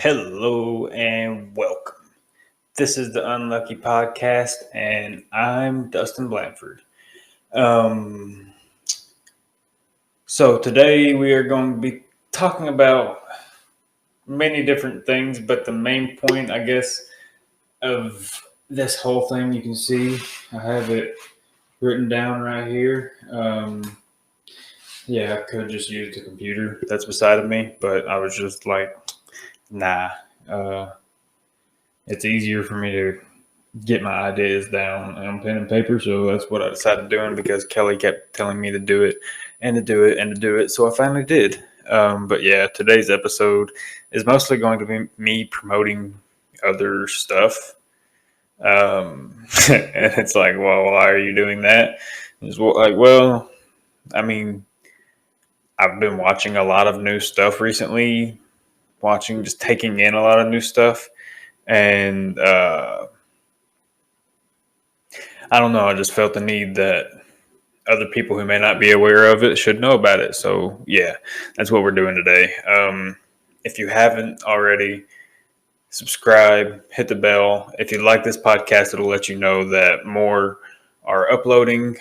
Hello and welcome. This is the Unlucky Podcast, and I'm Dustin Blanford. Um, so today we are going to be talking about many different things, but the main point, I guess, of this whole thing, you can see I have it written down right here. I could just use the computer that's beside of me, but I was just like, nah. It's easier for me to get my ideas down on pen and paper. So that's what I decided doing because Kelly kept telling me to do it and to do it and to do it. So I finally did. But yeah, today's episode is mostly going to be me promoting other stuff. And it's like, well, why are you doing that? It's like, well, I mean, I've been watching a lot of new stuff recently, just taking in a lot of new stuff. And I don't know. I just felt the need that other people who may not be aware of it should know about it. So, yeah, that's what we're doing today. If you haven't already, subscribe, hit the bell. If you like this podcast, it'll let you know that more are uploading.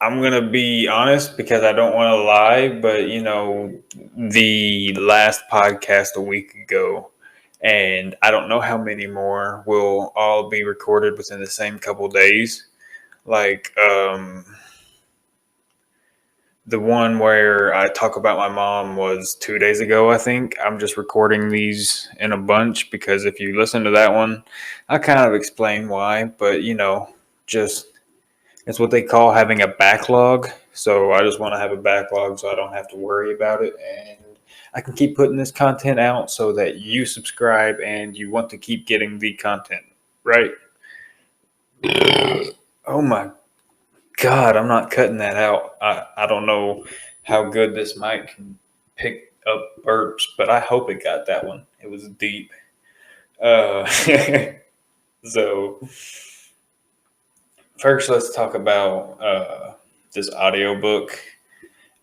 I'm going to be honest because I don't want to lie, but, the last podcast a week ago, and I don't know how many more will all be recorded within the same couple days. Like the one where I talk about my mom was 2 days ago, I think. I'm just recording these in a bunch because if you listen to that one, I kind of explain why, but just it's what they call having a backlog. So I just want to have a backlog so I don't have to worry about it, and I can keep putting this content out so that you subscribe and you want to keep getting the content, right? Oh my God, I'm not cutting that out. I don't know how good this mic can pick up burps, but I hope it got that one. It was deep. So first, let's talk about this audiobook.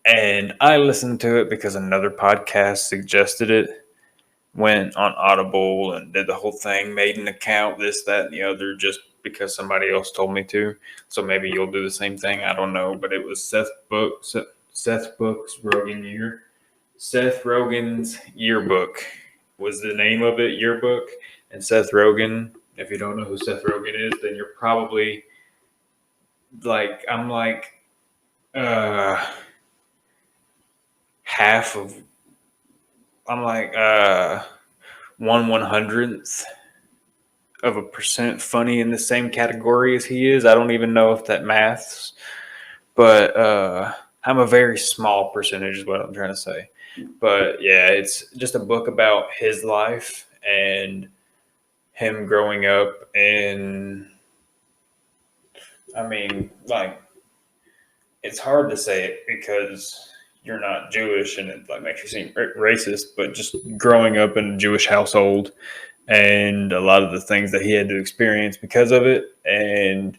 And I listened to it because another podcast suggested it. Went on Audible and did the whole thing, made an account, this, that, and the other, just because somebody else told me to. So maybe you'll do the same thing. I don't know. But it was Seth Rogen's Yearbook was the name of it, Yearbook. And Seth Rogen, if you don't know who Seth Rogen is, then you're probably like, I'm like half of, I'm like 1/100th of a percent funny in the same category as he is. I don't even know if that maths, but I'm a very small percentage is what I'm trying to say. But yeah, it's just a book about his life and him growing up. And I mean, like, it's hard to say it because you're not Jewish and it like makes you seem racist, but just growing up in a Jewish household and a lot of the things that he had to experience because of it. And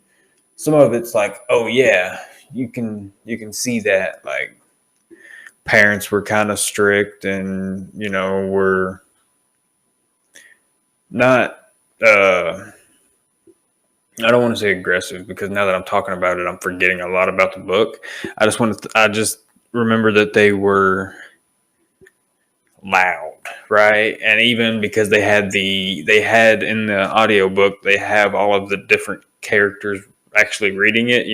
some of it's like, oh yeah, you can see that like parents were kind of strict and, were not, I don't want to say aggressive because now that I'm talking about it, I'm forgetting a lot about the book. I just remember that they were loud, right? And even because they had in the audiobook, they have all of the different characters actually reading it.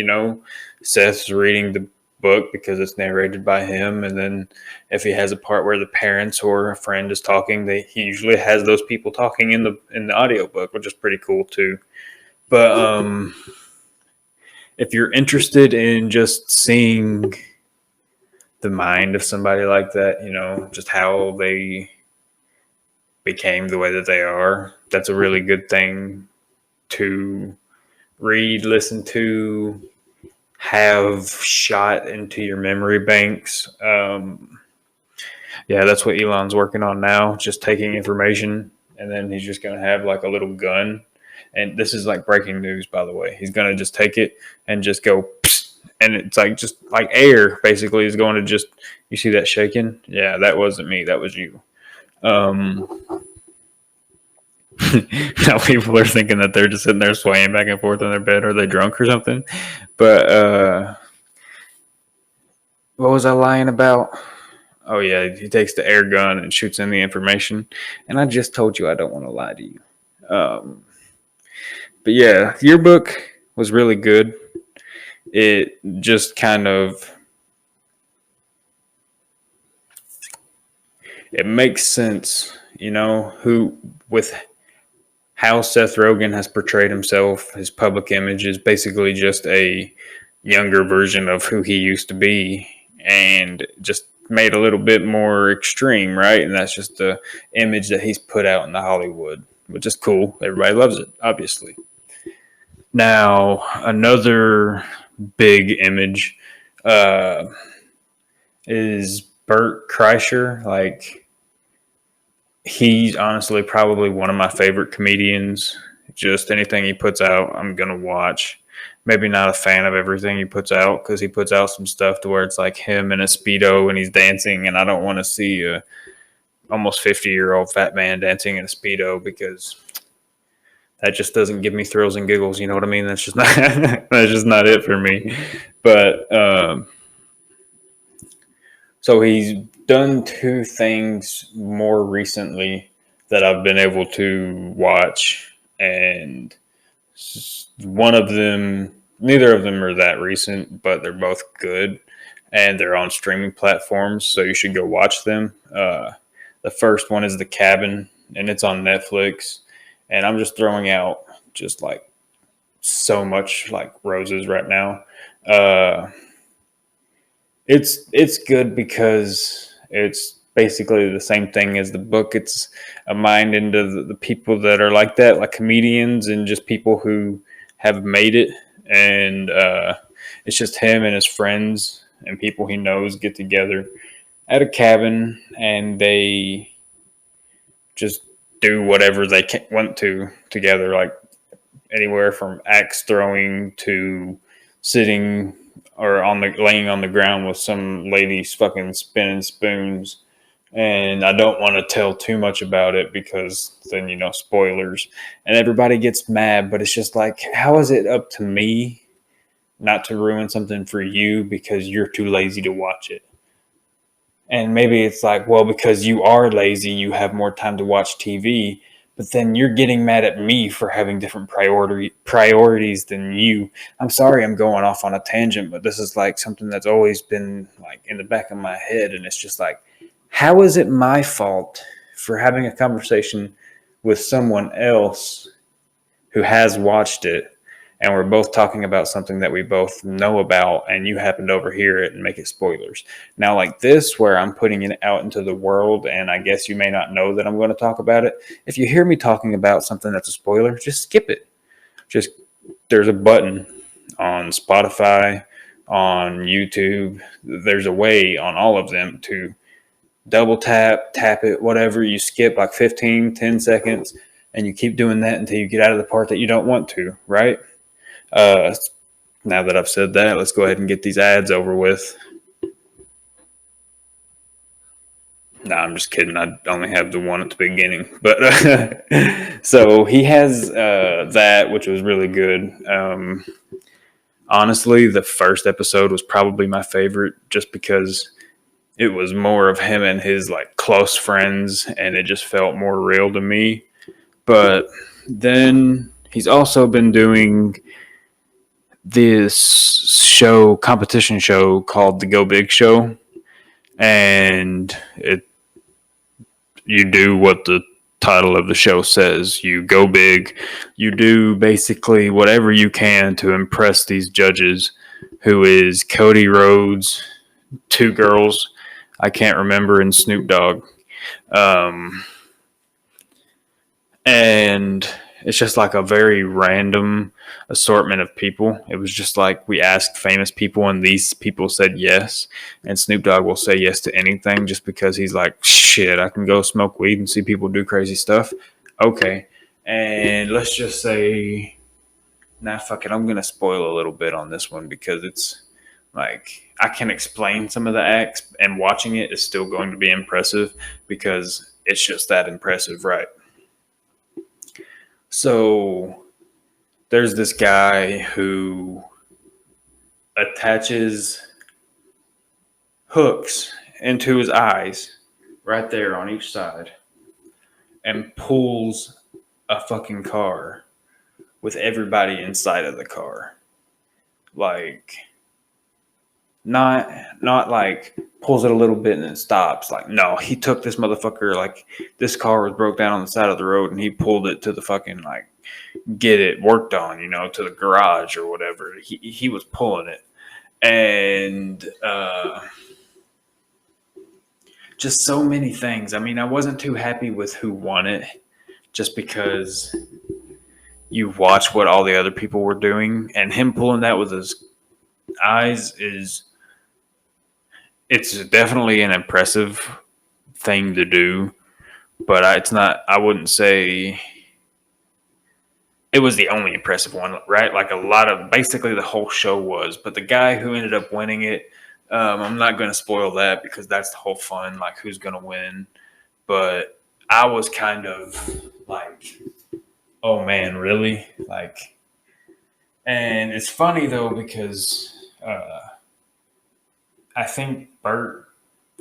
Seth's reading the book because it's narrated by him, and then if he has a part where the parents or a friend is talking, he usually has those people talking in the audiobook, which is pretty cool too. But if you're interested in just seeing the mind of somebody like that, just how they became the way that they are, that's a really good thing to read, listen to, have shot into your memory banks. That's what Elon's working on now, just taking information, and then he's just going to have like a little gun. And this is like breaking news, by the way. He's going to just take it and just go and it's like just like air basically is going to just. You see that shaking? Yeah, that wasn't me. That was you. Um, now people are thinking that they're just sitting there swaying back and forth in their bed. Are they drunk or something? But what was I lying about? Oh yeah, he takes the air gun and shoots in the information. And I just told you I don't want to lie to you. Um, but yeah, your book was really good. It just kind of it makes sense, who with how Seth Rogen has portrayed himself. His public image is basically just a younger version of who he used to be, and just made a little bit more extreme, right? And that's just the image that he's put out in the Hollywood, which is cool. Everybody loves it, obviously. Now, another big image uh, is Bert Kreischer. Like, he's honestly probably one of my favorite comedians. Just anything he puts out, I'm going to watch. Maybe not a fan of everything he puts out because he puts out some stuff to where it's like him in a Speedo and he's dancing, and I don't want to see a almost 50-year-old fat man dancing in a Speedo because that just doesn't give me thrills and giggles. You know what I mean? That's just not that's just not it for me. But so he's done two things more recently that I've been able to watch, and one of them, neither of them are that recent, but they're both good, and they're on streaming platforms, so you should go watch them. The first one is The Cabin, and it's on Netflix, and I'm just throwing out just like so much like roses right now. Uh, it's good because it's basically the same thing as the book. It's a mind into the people that are like that, like comedians and just people who have made it. And it's just him and his friends and people he knows get together at a cabin, and they just do whatever they want to together, like anywhere from axe throwing to sitting or laying on the ground with some ladies fucking spinning spoons. And I don't want to tell too much about it because then spoilers, and everybody gets mad. But it's just like, how is it up to me not to ruin something for you because you're too lazy to watch it? And maybe it's like, well, because you are lazy, you have more time to watch TV, but then you're getting mad at me for having different priorities than you. I'm sorry I'm going off on a tangent, but this is like something that's always been like in the back of my head. And it's just like, how is it my fault for having a conversation with someone else who has watched it, and we're both talking about something that we both know about, and you happen to overhear it and make it spoilers? Now, like this, where I'm putting it out into the world, and I guess you may not know that I'm going to talk about it. If you hear me talking about something that's a spoiler, just skip it. Just, there's a button on Spotify, on YouTube. There's a way on all of them to double tap it, whatever. You skip like 10 seconds, and you keep doing that until you get out of the part that you don't want to, right? Uh, Now that I've said that, let's go ahead and get these ads over with. No, I'm just kidding. I only have the one at the beginning. But so he has that, which was really good. Honestly, the first episode was probably my favorite just because it was more of him and his like close friends, and it just felt more real to me. But then he's also been doing this competition show called the Go Big Show, and you do what the title of the show says. You go big. You do basically whatever you can to impress these judges, who is Cody Rhodes, two girls I can't remember, and Snoop Dogg. And it's just like a very random assortment of people. It was just like we asked famous people, and these people said yes. And Snoop Dogg will say yes to anything just because he's like, shit, I can go smoke weed and see people do crazy stuff. Okay. And let's just say, nah, fuck it. I'm going to spoil a little bit on this one because Like, I can explain some of the acts, and watching it is still going to be impressive because it's just that impressive, right? So there's this guy who attaches hooks into his eyes right there on each side and pulls a fucking car with everybody inside of the car. Like, not like pulls it a little bit and then stops. Like, no, he took this motherfucker, like, this car was broke down on the side of the road and he pulled it to the fucking, like, get it worked on, to the garage or whatever. He was pulling it. And just so many things. I mean, I wasn't too happy with who won it just because you watch what all the other people were doing, and him pulling that with his eyes it's definitely an impressive thing to do, but it's not, I wouldn't say it was the only impressive one, right? Like, a lot of, basically the whole show was, but the guy who ended up winning it, I'm not going to spoil that because that's the whole fun, like who's going to win. But I was kind of like, oh man, really? Like, and it's funny though because I think Bert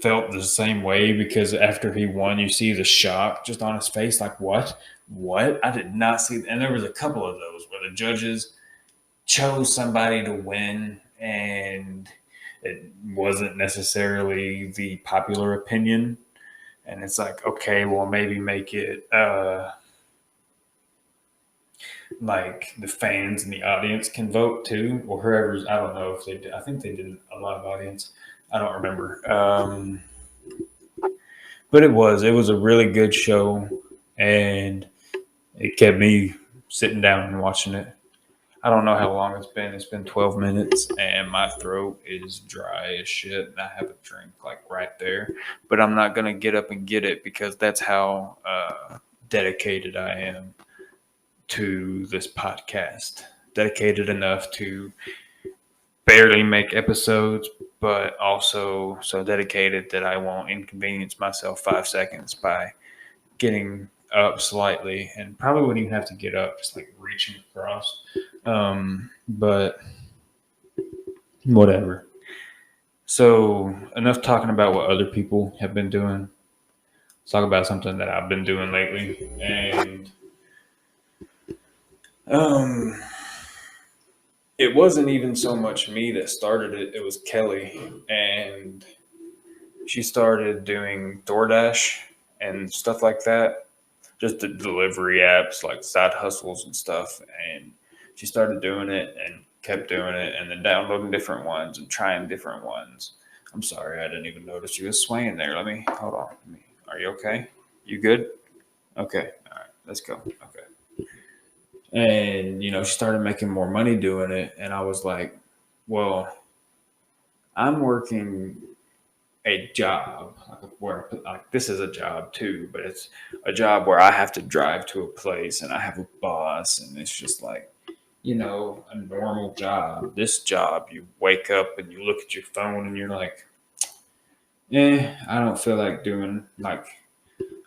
felt the same way because after he won, you see the shock just on his face, like, what? What? I did not see. And there was a couple of those where the judges chose somebody to win, and it wasn't necessarily the popular opinion. And it's like, okay, well, maybe make it like the fans and the audience can vote too, or whoever's. I don't know if they did. I think they did a live audience. I don't remember. But it was a really good show, and it kept me sitting down and watching it. I don't know how long it's been. It's been 12 minutes, and my throat is dry as shit. And I have a drink like right there, but I'm not gonna get up and get it because that's how dedicated I am to this podcast. Dedicated enough to barely make episodes, but also so dedicated that I won't inconvenience myself 5 seconds by getting up slightly, and probably wouldn't even have to get up, just like reaching across. But whatever. So, enough talking about what other people have been doing. Let's talk about something that I've been doing lately. And um, it wasn't even so much me that started it, it was Kelly. And she started doing DoorDash and stuff like that, just the delivery apps like side hustles and stuff. And she started doing it and kept doing it, and then downloading different ones and trying different ones. I'm sorry, I didn't even notice you was swaying there. Let me hold on. Are you okay? You good? Okay. All right. Let's go. Okay. And she started making more money doing it, and I was like, well, I'm working a job where, like, this is a job too, but it's a job where I have to drive to a place and I have a boss, and it's just like, a normal job. This job, you wake up and you look at your phone and you're like, I don't feel like doing, like,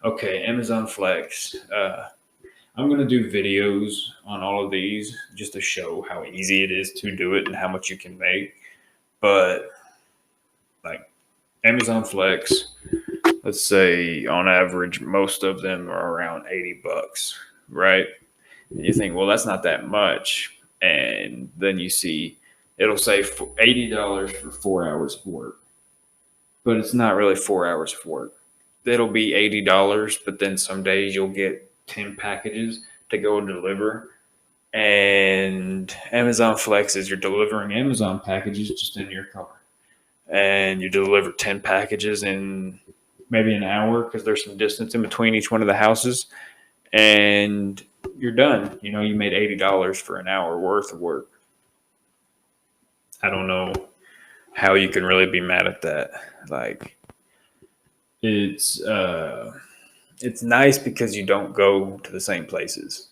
okay, Amazon Flex. I'm going to do videos on all of these just to show how easy it is to do it and how much you can make. But, like, Amazon Flex, let's say on average, most of them are around $80, right? And you think, well, that's not that much. And then you see it'll say $80 for 4 hours of work, but it's not really 4 hours of work. It'll be $80, but then some days you'll get 10 packages to go and deliver. And Amazon Flex is you're delivering Amazon packages just in your car. And you deliver 10 packages in maybe an hour because there's some distance in between each one of the houses. And you're done. You made $80 for an hour worth of work. I don't know how you can really be mad at that. Like, it's nice because you don't go to the same places,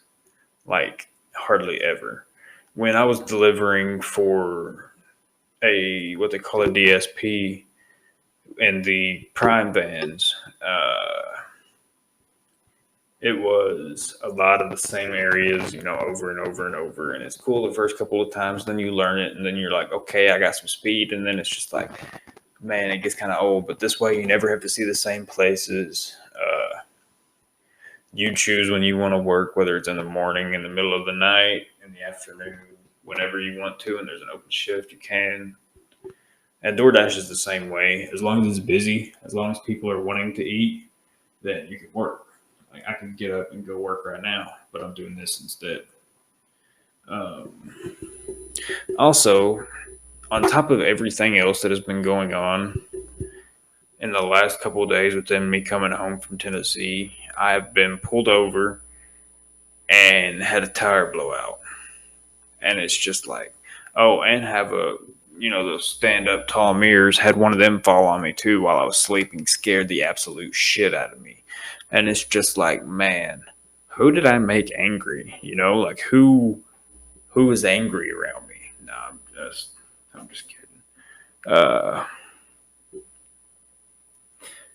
like, hardly ever. When I was delivering for what they call a DSP in the Prime vans. It was a lot of the same areas, over and over and over. And it's cool the first couple of times. Then you learn it, and then you're like, okay, I got some speed. And then it's just like, man, it gets kind of old. But this way, you never have to see the same places. You choose when you want to work, whether it's in the morning, in the middle of the night, in the afternoon, whenever you want to. And there's an open shift, you can. And DoorDash is the same way. As long as it's busy, as long as people are wanting to eat, then you can work. Like, I can get up and go work right now, but I'm doing this instead. Also, on top of everything else that has been going on in the last couple of days within me coming home from Tennessee, I have been pulled over and had a tire blowout. And it's just like, oh, and have those stand up tall mirrors, had one of them fall on me too while I was sleeping, scared the absolute shit out of me. And it's just like, man, who did I make angry? Like who is angry around me? No, I'm just kidding.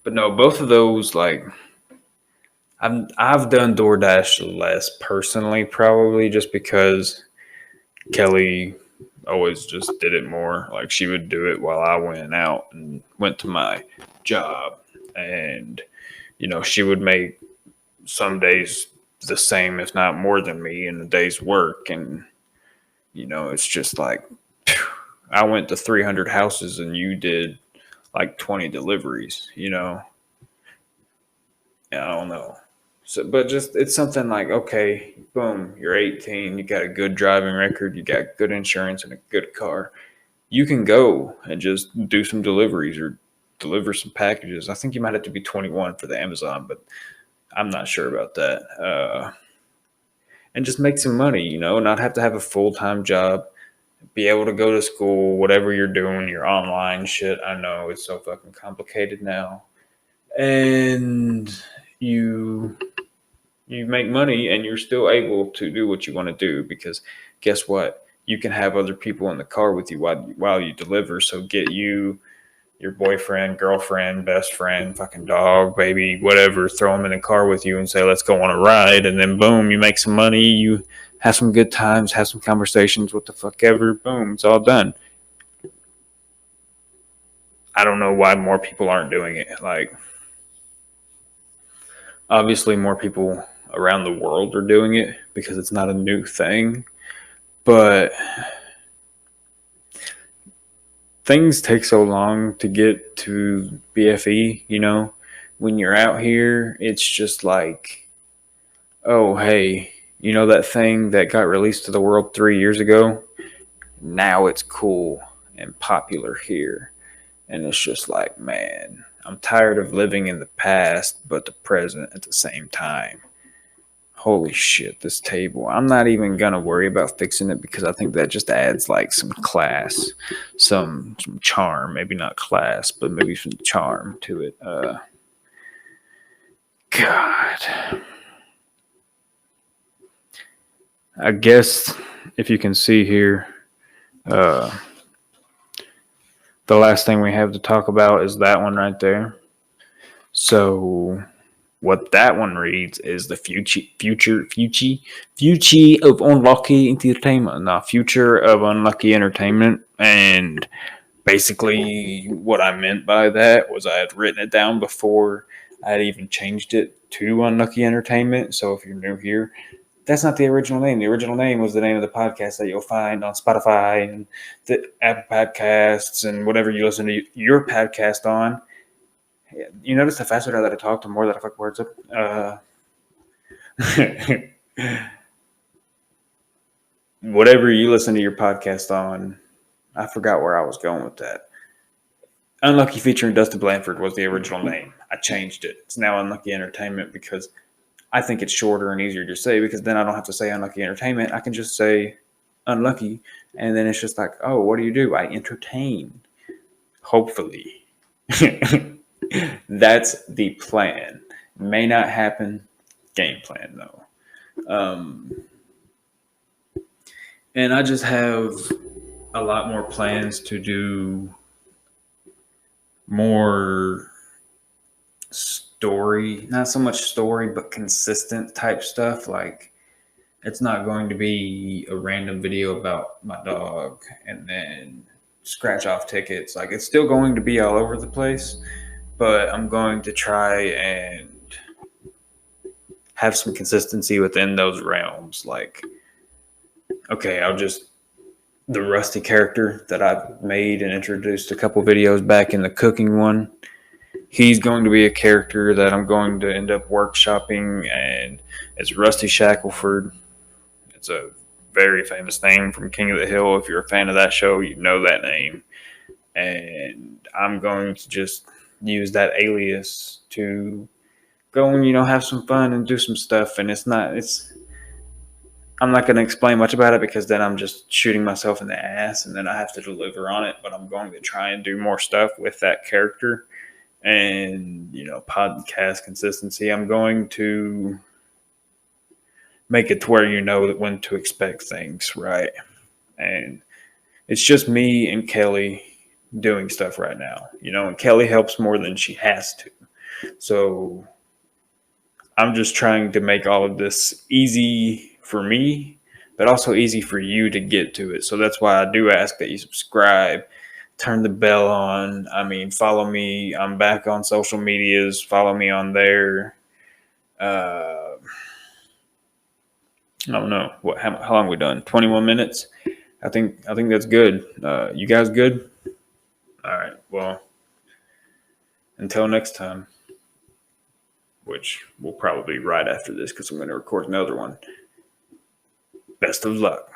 But no, both of those, like, I've done DoorDash less personally, probably just because Kelly always just did it more. Like, she would do it while I went out and went to my job, and she would make some days the same, if not more than me, in the day's work. And it's just like, I went to 300 houses and you did like 20 deliveries. I don't know. So, but just, it's something like, okay, boom, you're 18, you got a good driving record, you got good insurance and a good car. You can go and just do some deliveries or deliver some packages. I think you might have to be 21 for the Amazon, but I'm not sure about that. And just make some money, not have to have a full-time job, be able to go to school, whatever you're doing, your online shit. I know it's so fucking complicated now. And you make money and you're still able to do what you want to do, because guess what? You can have other people in the car with you while you deliver. So get you, your boyfriend, girlfriend, best friend, fucking dog, baby, whatever, throw them in the car with you and say, let's go on a ride. And then boom, you make some money, you have some good times, have some conversations, what the fuck ever, boom, it's all done. I don't know why more people aren't doing it. Like, obviously more people around the world are doing it because it's not a new thing, but things take so long to get to BFE. When you're out here, it's just like, oh, hey, that thing that got released to the world 3 years ago, now it's cool and popular here. And it's just like, man, I'm tired of living in the past but the present at the same time. Holy shit, this table. I'm not even going to worry about fixing it because I think that just adds like some class, some charm. Maybe not class, but maybe some charm to it. God. I guess if you can see here, the last thing we have to talk about is that one right there. So what that one reads is the future of unlucky entertainment. Now, future of unlucky entertainment. And basically what I meant by that was I had written it down before I had even changed it to Unlucky Entertainment. So if you're new here, that's not the original name. The original name was the name of the podcast that you'll find on Spotify and the Apple Podcasts and whatever you listen to your podcast on. You notice the faster that I talk, the more that I fuck words up. Whatever you listen to your podcast on, I forgot where I was going with that. Unlucky featuring Dustin Blanford was the original name. I changed it. It's now Unlucky Entertainment because I think it's shorter and easier to say, because then I don't have to say Unlucky Entertainment. I can just say Unlucky, and then it's just like, oh, what do? I entertain. Hopefully. That's the plan. May not happen. Game plan, though. And I just have a lot more plans to do more story, not so much story, but consistent type stuff. Like, it's not going to be a random video about my dog and then scratch off tickets. Like, it's still going to be all over the place, but I'm going to try and have some consistency within those realms. Like, okay, I'll just the Rusty character that I've made and introduced a couple videos back in the cooking one. He's going to be a character that I'm going to end up workshopping, and it's Rusty Shackleford. It's a very famous name from King of the Hill. If you're a fan of that show, you know that name. And I'm going to just use that alias to go and have some fun and do some stuff. And I'm not going to explain much about it because then I'm just shooting myself in the ass and then I have to deliver on it. But I'm going to try and do more stuff with that character and, podcast consistency. I'm going to make it to where you know when to expect things, right? And it's just me and Kelly doing stuff right now, and Kelly helps more than she has to. So I'm just trying to make all of this easy for me, but also easy for you to get to it. So that's why I do ask that you subscribe, turn the bell on. I mean, follow me. I'm back on social medias. Follow me on there. I don't know how long we done. 21 minutes. I think that's good. You guys good? All right. Well, until next time, which will probably be right after this because I'm going to record another one. Best of luck.